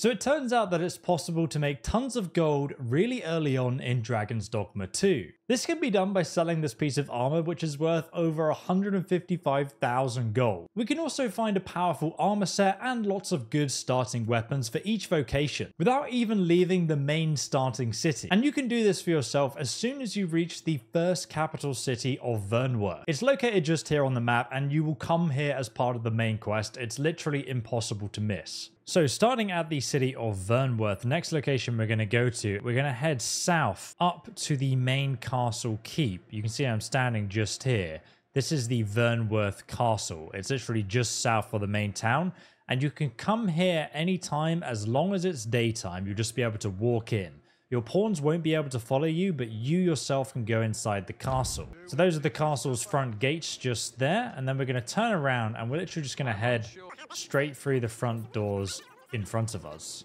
So it turns out that it's possible to make tons of gold really early on in Dragons Dogma 2. This can be done by selling this piece of armor, which is worth over 155,000 gold. We can also find a powerful armor set and lots of good starting weapons for each vocation, without even leaving the main starting city. And you can do this for yourself as soon as you reach the first capital city of Vernworth. It's located just here on the map, and you will come here as part of the main quest. It's literally impossible to miss. So starting at the city of Vernworth, the next location we're going to go to, we're going to head south up to the main castle keep. You can see I'm standing just here. This is the Vernworth castle. It's literally just south of the main town, and you can come here anytime as long as it's daytime. You'll just be able to walk in. Your pawns won't be able to follow you, but you yourself can go inside the castle. So those are the castle's front gates just there, and then we're going to turn around and we're literally just going to head straight through the front doors in front of us.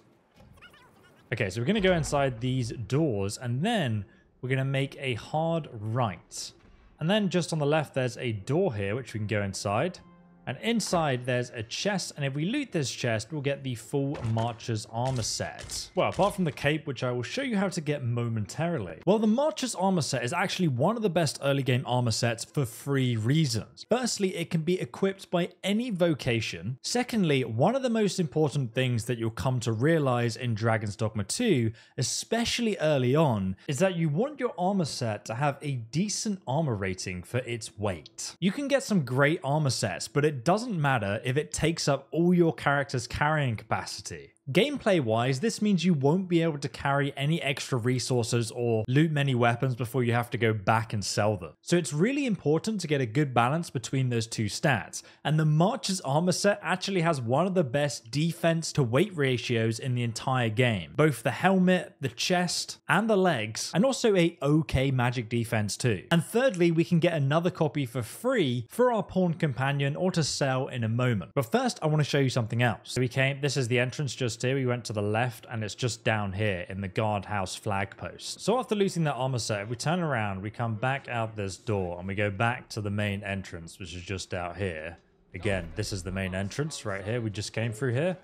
Okay, so we're going to go inside these doors, and then we're going to make a hard right. And then just on the left, there's a door here, which we can go inside. And inside there's a chest, and if we loot this chest, we'll get the full Marcher's armor set. Well, apart from the cape, which I will show you how to get momentarily. Well, the Marcher's armor set is actually one of the best early game armor sets for 3 reasons. Firstly, it can be equipped by any vocation. Secondly, one of the most important things that you'll come to realize in Dragons Dogma 2, especially early on, is that you want your armor set to have a decent armor rating for its weight. You can get some great armor sets, but it doesn't matter if it takes up all your character's carrying capacity. Gameplay wise, this means you won't be able to carry any extra resources or loot many weapons before you have to go back and sell them. So it's really important to get a good balance between those two stats. And the Marcher's armor set actually has one of the best defense to weight ratios in the entire game. Both the helmet, the chest, and the legs, and also a okay magic defense too. And thirdly, we can get another copy for free for our pawn companion or to sell in a moment. But first, I want to show you something else. So this is the entrance just here. We went to the left, and it's just down here in the guardhouse flag post. So after looting that armor set, if we turn around, we come back out this door and we go back to the main entrance, which is just out here. Again, this is the main entrance right here. We just came through here,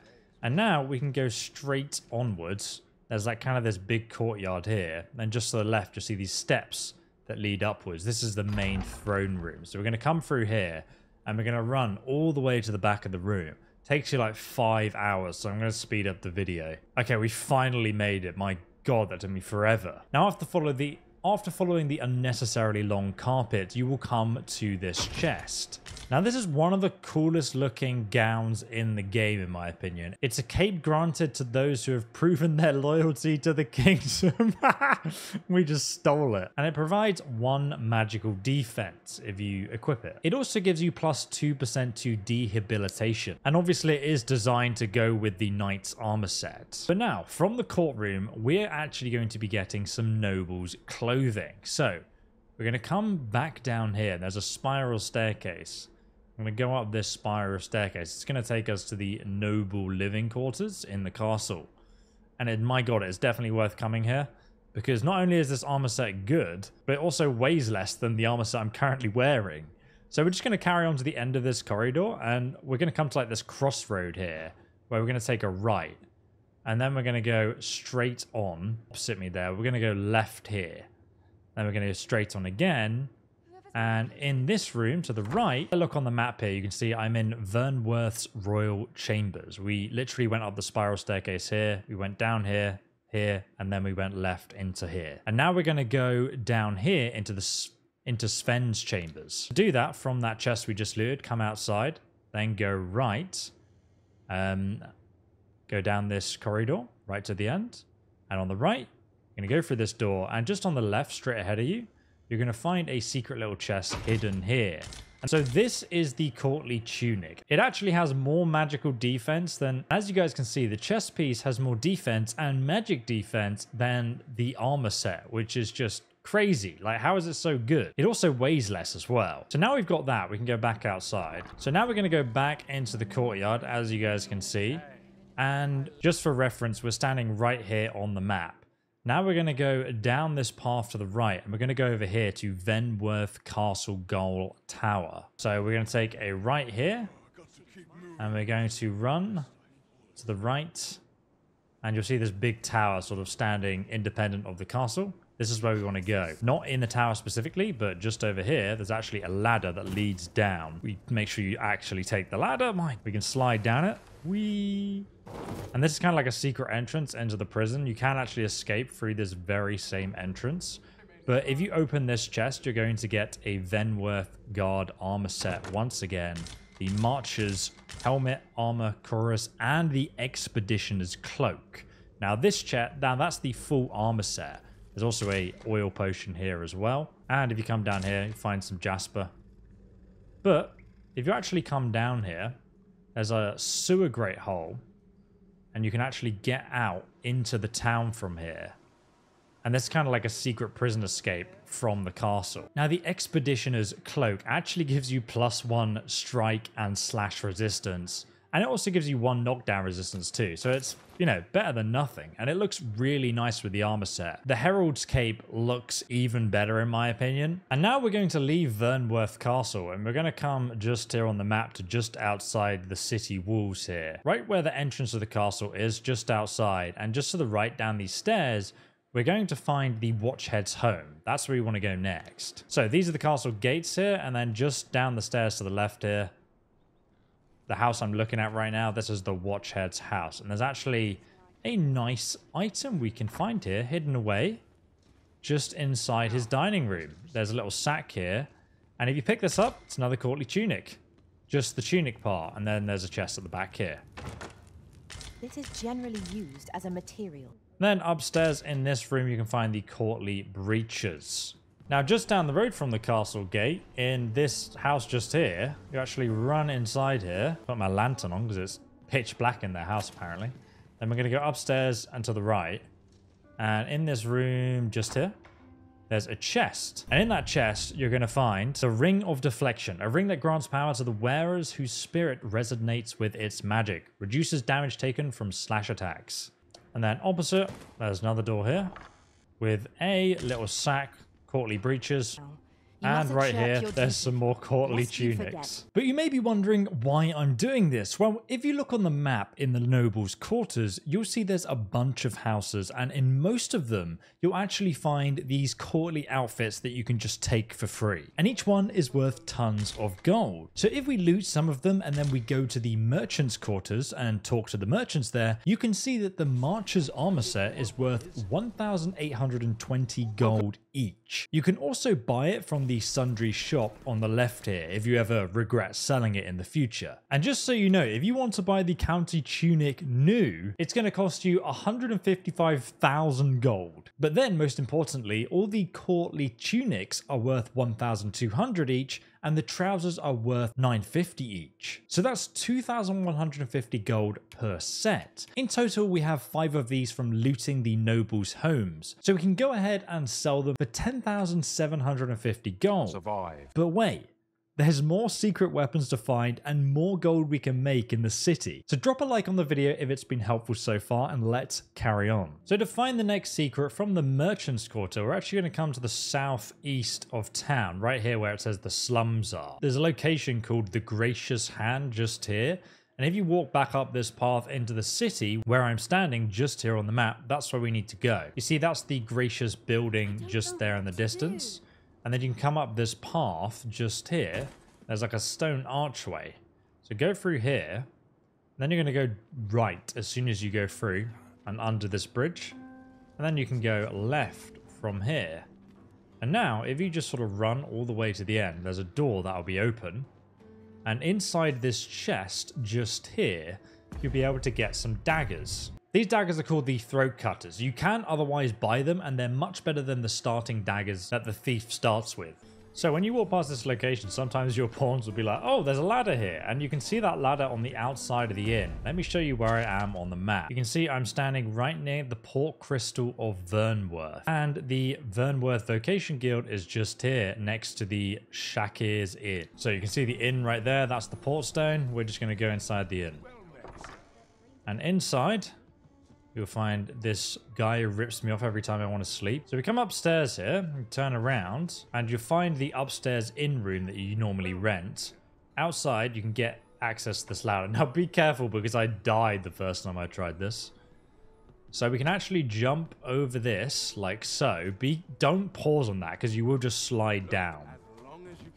and now we can go straight onwards. There's like kind of this big courtyard here, and just to the left you'll see these steps that lead upwards. This is the main throne room. So we're going to come through here, and we're going to run all the way to the back of the room. Takes you like 5 hours, so I'm going to speed up the video. Okay, we finally made it. My god, that took me forever. Now, after following the unnecessarily long carpet, you will come to this chest. Now, this is one of the coolest looking gowns in the game, in my opinion. It's a cape granted to those who have proven their loyalty to the kingdom. We just stole it. And it provides 1 magical defense if you equip it. It also gives you plus 2% to debilitation. And obviously it is designed to go with the knight's armor set. But now, from the courtroom, we're actually going to be getting some nobles' clothing. So we're going to come back down here. There's a spiral staircase. I'm going to go up this spiral staircase. It's going to take us to the noble living quarters in the castle. And my god, it's definitely worth coming here, because not only is this armor set good, but it also weighs less than the armor set I'm currently wearing. So we're just going to carry on to the end of this corridor, and we're going to come to like this crossroad here, where we're going to take a right. And then we're going to go straight on, opposite me there. We're going to go left here. Then we're going to go straight on again. And in this room to the right, I look on the map here, you can see I'm in Vernworth's royal chambers. We literally went up the spiral staircase here. We went down here, and then we went left into here. And now we're going to go down here into Sven's chambers. To do that, from that chest we just looted, come outside, then go right, go down this corridor right to the end, and on the right, you're going to go through this door, and just on the left, straight ahead of you, you're going to find a secret little chest hidden here. And so this is the courtly tunic. It actually has more magical defense than, as you guys can see, the chest piece has more defense and magic defense than the armor set, which is just crazy. Like, how is it so good? It also weighs less as well. So now we've got that, we can go back outside. So now we're going to go back into the courtyard, as you guys can see. And just for reference, we're standing right here on the map. Now we're going to go down this path to the right, and we're going to go over here to Vernworth Castle Goal Tower. So we're going to take a right here, and we're going to run to the right, and you'll see this big tower sort of standing independent of the castle. This is where we want to go. Not in the tower specifically, but just over here, there's actually a ladder that leads down. We make sure you actually take the ladder. We can slide down it. Whee! And this is kind of like a secret entrance into the prison. You can actually escape through this very same entrance. But if you open this chest, you're going to get a Vernworth guard armor set once again. The Marcher's helmet, armor, cuirass, and the Expeditioner's cloak. Now this chest, that's the full armor set. There's also a oil potion here as well. And if you come down here, you find some jasper. But if you actually come down here, there's a sewer grate hole. And you can actually get out into the town from here. And that's kind of like a secret prison escape from the castle. Now, the Expeditioner's cloak actually gives you +1 strike and slash resistance. And it also gives you 1 knockdown resistance too. So it's, you know, better than nothing. And it looks really nice with the armor set. The Herald's cape looks even better in my opinion. And now we're going to leave Vernworth Castle. And we're going to come just here on the map to just outside the city walls here. Right where the entrance of the castle is, just outside. And just to the right down these stairs, we're going to find the Watchhead's home. That's where we want to go next. So these are the castle gates here. And then just down the stairs to the left here, the house I'm looking at right now, this is the Watchhead's house. And there's actually a nice item we can find here hidden away just inside his dining room. There's a little sack here. And if you pick this up, it's another courtly tunic. Just the tunic part. And then there's a chest at the back here. This is generally used as a material. Then upstairs in this room, you can find the courtly breeches. Now, just down the road from the castle gate, in this house just here, you actually run inside here. Put my lantern on because it's pitch black in their house, apparently. Then we're going to go upstairs and to the right. And in this room just here, there's a chest. And in that chest, you're going to find the Ring of Deflection, a ring that grants power to the wearers whose spirit resonates with its magic. Reduces damage taken from slash attacks. And then opposite, there's another door here with a little sack. Courtly breeches. And right here, there's some more courtly tunics. But you may be wondering why I'm doing this. Well, if you look on the map in the nobles' quarters, you'll see there's a bunch of houses, and in most of them, you'll actually find these courtly outfits that you can just take for free. And each one is worth tons of gold. So if we loot some of them and then we go to the merchants' quarters and talk to the merchants there, you can see that the Marcher's armor set is worth 1,820 gold each. You can also buy it from the Sundry shop on the left here if you ever regret selling it in the future. And just so you know, if you want to buy the county tunic new, it's going to cost you 155,000 gold. But then, most importantly, all the courtly tunics are worth 1,200 each, and the trousers are worth 950 each. So that's 2,150 gold per set. In total, we have 5 of these from looting the nobles' homes. So we can go ahead and sell them for 10,750 gold. Survive. But wait. There's more secret weapons to find and more gold we can make in the city. So drop a like on the video if it's been helpful so far, and let's carry on. So to find the next secret from the merchant's quarter, we're actually going to come to the southeast of town, right here where it says the slums are. There's a location called the Gracious Hand just here. And if you walk back up this path into the city where I'm standing just here on the map, that's where we need to go. You see, that's the Gracious building just there in the distance. And then you can come up this path just here. There's like a stone archway. So go through here. Then you're going to go right as soon as you go through and under this bridge. And then you can go left from here. And now, if you just sort of run all the way to the end, there's a door that will be open. And inside this chest just here, you'll be able to get some daggers. These daggers are called the throat cutters. You can otherwise buy them, and they're much better than the starting daggers that the thief starts with. So when you walk past this location, sometimes your pawns will be like, oh, there's a ladder here. And you can see that ladder on the outside of the inn. Let me show you where I am on the map. You can see I'm standing right near the Port Crystal of Vernworth. And the Vernworth Vocation Guild is just here next to the Shakir's Inn. So you can see the inn right there. That's the port stone. We're just going to go inside the inn. And inside, you'll find this guy who rips me off every time I want to sleep. So we come upstairs here, and turn around, and you'll find the upstairs inn room that you normally rent. Outside, you can get access to this ladder. Now be careful, because I died the first time I tried this. So we can actually jump over this like so. Don't pause on that because you will just slide down.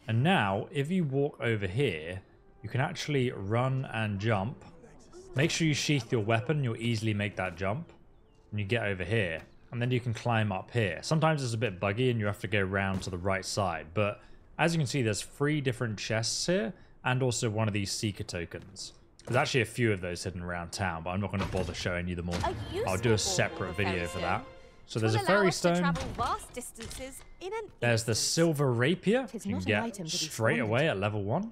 And now if you walk over here, you can actually run and jump. Make sure you sheath your weapon. You'll easily make that jump. And you get over here. And then you can climb up here. Sometimes it's a bit buggy and you have to go round to the right side. But as you can see, there's 3 different chests here. And also one of these seeker tokens. There's actually a few of those hidden around town, but I'm not going to bother showing you them all. I'll do a separate video for that. So there's a fairy stone. There's the silver rapier. You can get straight away at level 1.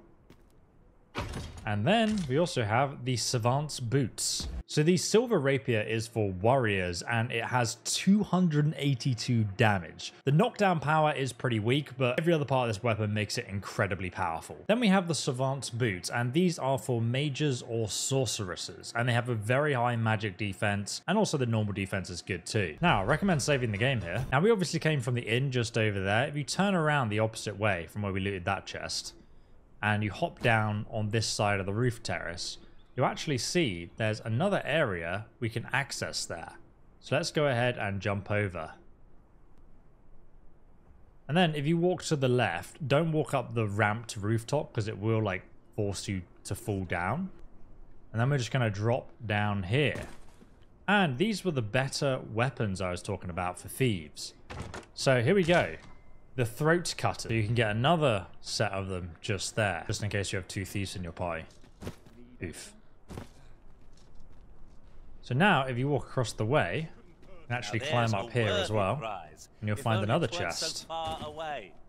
And then we also have the Savant's Boots. So the Silver Rapier is for warriors and it has 282 damage. The knockdown power is pretty weak, but every other part of this weapon makes it incredibly powerful. Then we have the Savant's Boots, and these are for mages or sorceresses, and they have a very high magic defense, and also the normal defense is good too. Now, I recommend saving the game here. Now, we obviously came from the inn just over there. If you turn around the opposite way from where we looted that chest, and you hop down on this side of the roof terrace, you'll actually see there's another area we can access there. So let's go ahead and jump over. And then if you walk to the left, don't walk up the ramped rooftop because it will like force you to fall down. And then we're just going to drop down here. And these were the better weapons I was talking about for thieves. So here we go. The throat cutter. You can get another set of them just there, just in case you have 2 thieves in your party. Oof. So now, if you walk across the way, you can actually climb up here as well, and you'll find another chest.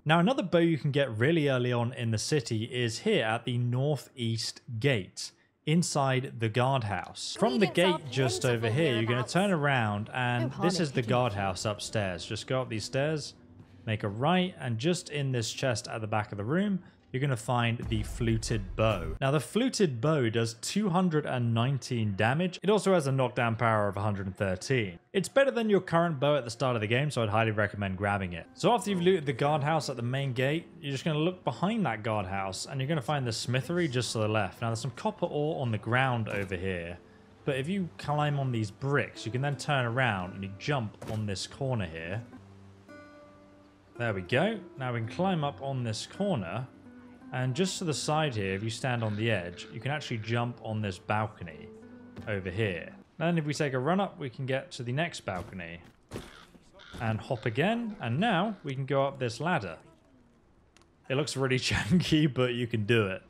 Now, another bow you can get really early on in the city is here at the northeast gate, inside the guardhouse. From the gate just over here, you're going to turn around, and this is the guardhouse upstairs. Just go up these stairs. Make a right, and just in this chest at the back of the room, you're going to find the fluted bow. Now, the fluted bow does 219 damage. It also has a knockdown power of 113. It's better than your current bow at the start of the game, so I'd highly recommend grabbing it. So after you've looted the guardhouse at the main gate, you're just going to look behind that guardhouse, and you're going to find the smithery just to the left. Now, there's some copper ore on the ground over here, but if you climb on these bricks, you can then turn around and you jump on this corner here. There we go. Now we can climb up on this corner, and just to the side here, if you stand on the edge, you can actually jump on this balcony over here. Then if we take a run up, we can get to the next balcony and hop again, and now we can go up this ladder. It looks really janky, but you can do it.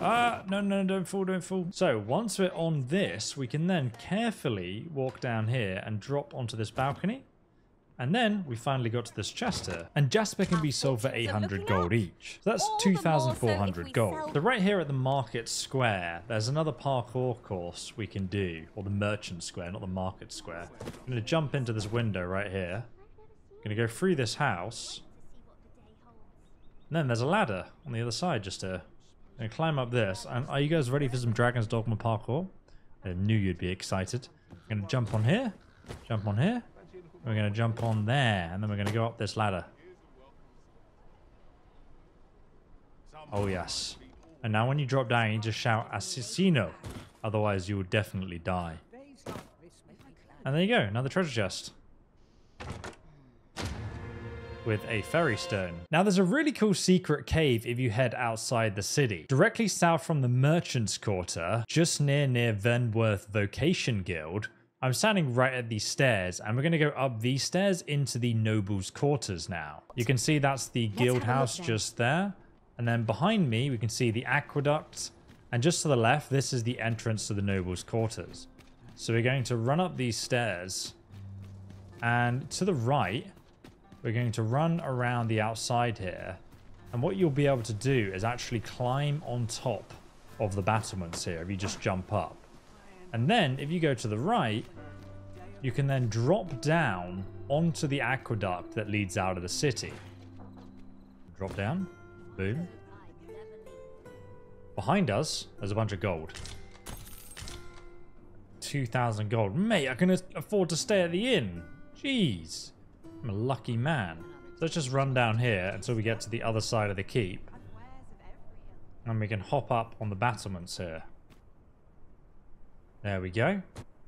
No, don't fall, don't fall. So once we're on this, we can then carefully walk down here and drop onto this balcony. And then we finally got to this chest here. And Jasper can be sold for 800 gold each. So that's 2,400 gold. So right here at the market square, there's another parkour course we can do. Or the merchant square, not the market square. I'm going to jump into this window right here. I'm going to go through this house. And then there's a ladder on the other side just here. I'm going to climb up this. And are you guys ready for some Dragons Dogma parkour? I knew you'd be excited. I'm going to jump on here. Jump on here. We're going to jump on there, and then we're going to go up this ladder. Oh, yes. And now when you drop down, you just shout, Assassino. Otherwise, you will definitely die. And there you go, another treasure chest. With a fairy stone. Now, there's a really cool secret cave if you head outside the city. Directly south from the Merchant's Quarter, just near Vernworth Vocation Guild, I'm standing right at these stairs, and we're going to go up these stairs into the Noble's Quarters now. You can see that's the guild house just there. And then behind me, we can see the aqueduct. And just to the left, this is the entrance to the Noble's Quarters. So we're going to run up these stairs. And to the right, we're going to run around the outside here. And what you'll be able to do is actually climb on top of the battlements here if you just jump up. And then, if you go to the right, you can then drop down onto the aqueduct that leads out of the city. Drop down. Boom. Behind us, there's a bunch of gold. 2,000 gold. Mate, I can afford to stay at the inn. Jeez. I'm a lucky man. So let's just run down here until we get to the other side of the keep. And we can hop up on the battlements here. There we go.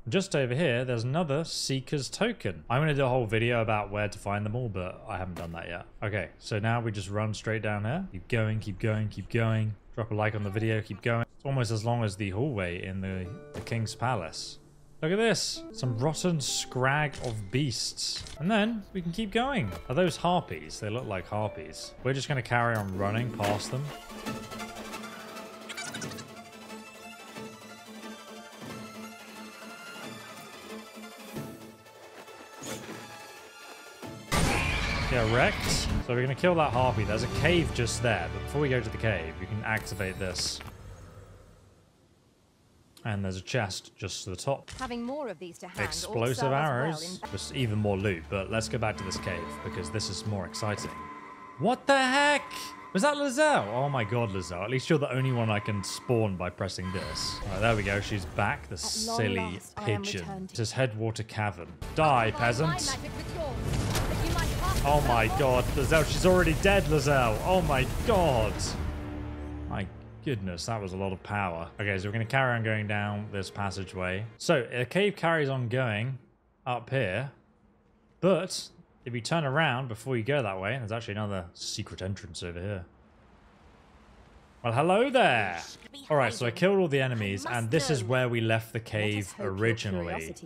Just over here, there's another Seeker's Token. I'm going to do a whole video about where to find them all, but I haven't done that yet. Okay, so now we just run straight down here. Keep going, keep going, keep going. Drop a like on the video, keep going. It's almost as long as the hallway in the King's Palace. Look at this. Some rotten scrag of beasts. And then we can keep going. Are those harpies? They look like harpies. We're just going to carry on running past them. Get wrecked. So we're going to kill that harpy. There's a cave just there. But before we go to the cave, we can activate this. And there's a chest just to the top. Having more of these to hand Explosive arrows. Just even more loot. But let's go back to this cave because this is more exciting. What the heck? Was that Lizelle? Oh my god, Lizelle. At least you're the only one I can spawn by pressing this. All right, there we go. She's back. The silly pigeon. It says Headwater Cavern. Die, peasant. Oh my god, Lizelle. She's already dead, Lizelle. Oh my god. My goodness, that was a lot of power. Okay, so we're going to carry on going down this passageway. So, the cave carries on going up here. But if you turn around before you go that way, there's actually another secret entrance over here. Well, hello there. All right, so I killed all the enemies, and this is where we left the cave originally.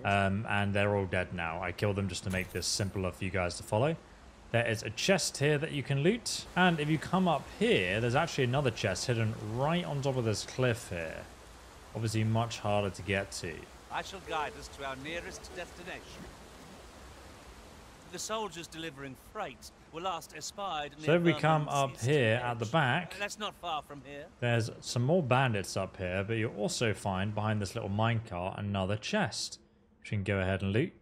And they're all dead now. I killed them just to make this simpler for you guys to follow. There is a chest here that you can loot. And if you come up here, there's actually another chest hidden right on top of this cliff here. Obviously much harder to get to. I shall guide us to our nearest destination. The soldiers delivering freight were last espied near So if we come up here at the back, that's not far from here. There's some more bandits up here, but you'll also find behind this little minecart another chest, which you can go ahead and loot.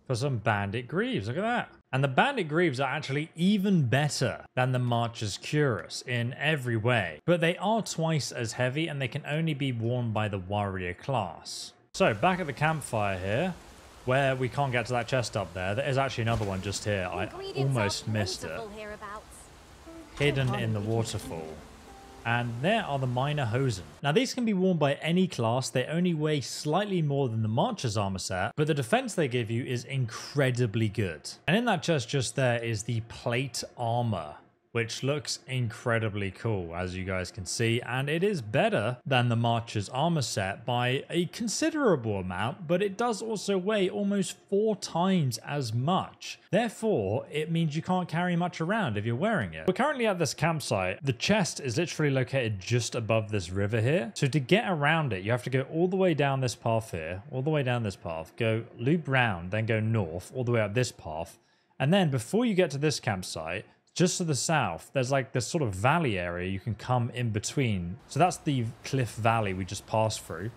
For some bandit greaves, look at that. And the bandit greaves are actually even better than the Marcher's cuirass in every way. But they are twice as heavy and they can only be worn by the warrior class. So back at the campfire here, where we can't get to that chest up there, there is actually another one just here. I almost missed it. Hidden in the waterfall. And there are the minor hosen. Now these can be worn by any class. They only weigh slightly more than the Marcher's armor set, but the defense they give you is incredibly good. And in that chest just there is the plate armor, which looks incredibly cool, as you guys can see, and it is better than the Marcher's armor set by a considerable amount, but it does also weigh almost 4 times as much. Therefore, it means you can't carry much around if you're wearing it. We're currently at this campsite. The chest is literally located just above this river here, so to get around it, you have to go all the way down this path here, all the way down this path, go loop round, then go north, all the way up this path, and then before you get to this campsite, just to the south, there's like this sort of valley area you can come in between. So that's the cliff valley we just passed through.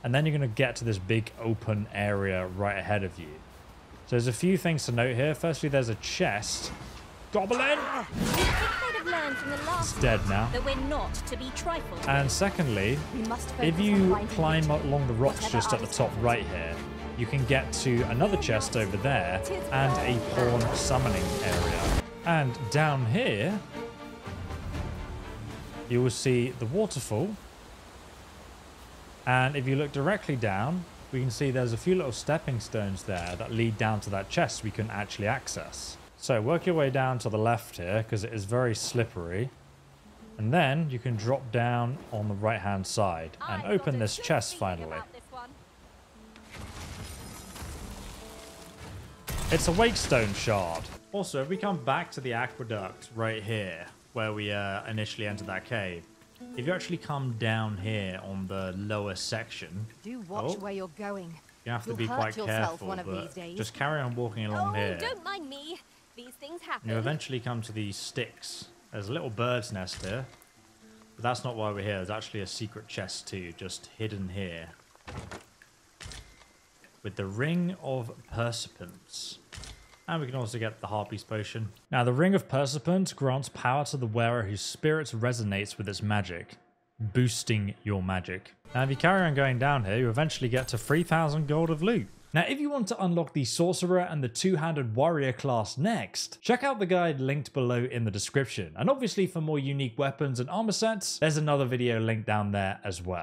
And then you're going to get to this big open area right ahead of you. So there's a few things to note here. Firstly, there's a chest. Goblin! It's dead now. That we're not to be trifled. And secondly, if you climb along the rocks just at the top right here, you can get to another chest over there and a pawn summoning area. And down here, you will see the waterfall. And if you look directly down, we can see there's a few little stepping stones there that lead down to that chest we can actually access. So work your way down to the left here, because it is very slippery. And then you can drop down on the right-hand side and open this chest finally. It's a wakestone shard. Also, if we come back to the aqueduct right here, where we initially entered that cave, if you actually come down here on the lower section, Do watch where you're going. you have to be quite careful, but just carry on walking along here. Don't mind me. These things happen. You eventually come to these sticks. There's a little bird's nest here, but that's not why we're here. There's actually a secret chest too, just hidden here. With the Ring of Perseverance. And we can also get the Harpy's Potion. Now, the Ring of Perseverance grants power to the wearer whose spirit resonates with its magic, boosting your magic. Now, if you carry on going down here, you eventually get to 3,000 gold of loot. Now, if you want to unlock the Sorcerer and the Two-Handed Warrior class next, check out the guide linked below in the description. And obviously, for more unique weapons and armor sets, there's another video linked down there as well.